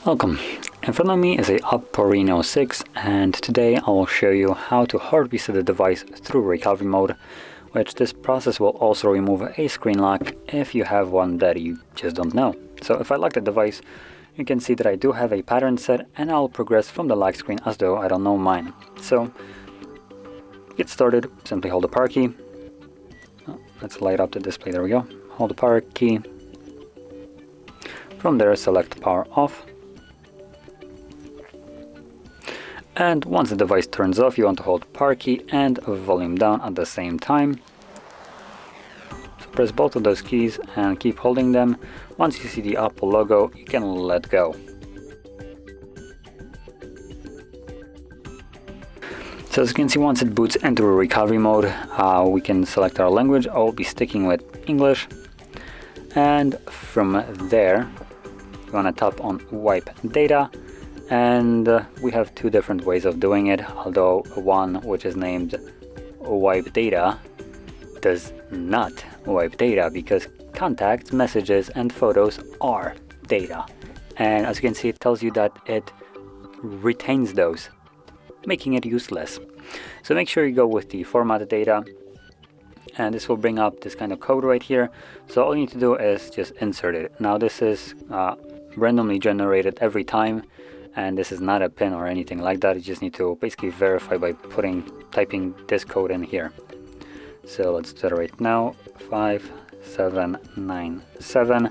Welcome. In front of me is a OPPO Reno 6, and today I will show you how to hard reset the device through recovery mode, which this process will also remove a screen lock if you have one that you just don't know. So if I lock the device, you can see that I do have a pattern set, and I'll progress from the lock screen as though I don't know mine. So to get started, simply hold the power key. Let's light up the display, there we go. Hold the power key. From there, select power off. And once the device turns off, you want to hold power key and volume down at the same time. So press both of those keys and keep holding them. Once you see the OPPO logo, you can let go. So as you can see, once it boots into recovery mode, we can select our language. I'll be sticking with English. And from there, you want to tap on wipe data. And we have two different ways of doing it, although one which is named wipe data does not wipe data, because contacts, messages and photos are data. And as you can see, it tells you that it retains those, making it useless. So make sure you go with the format data, and this will bring up this kind of code right here. So all you need to do is just insert it. Now this is randomly generated every time, and this is not a pin or anything like that. You just need to basically verify by typing this code in here. So let's do it right now. 5797.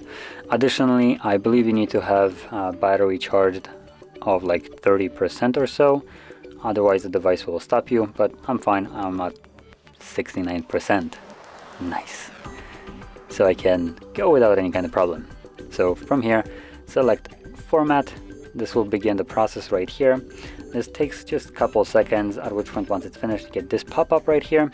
Additionally, I believe you need to have battery charged of like 30% or so, otherwise the device will stop you, but I'm fine. I'm at 69%. Nice. So I can go without any kind of problem. So from here, select format. This will begin the process right here. This takes just a couple seconds, at which point, once it's finished, you get this pop-up right here,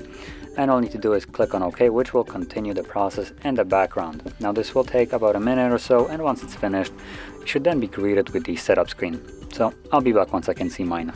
and all you need to do is click on OK, which will continue the process in the background. Now this will take about a minute or so, and once it's finished, you should then be greeted with the setup screen. So I'll be back once I can see mine.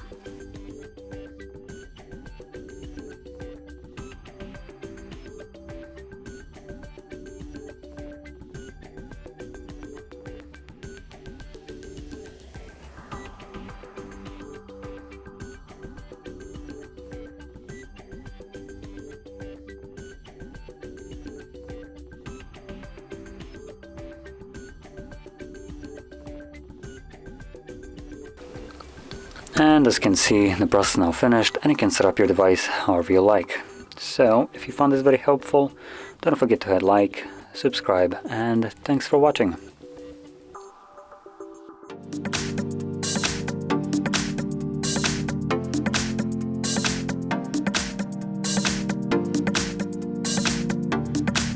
And as you can see, the process is now finished, and you can set up your device however you like. So if you found this very helpful, don't forget to hit like, subscribe, and thanks for watching.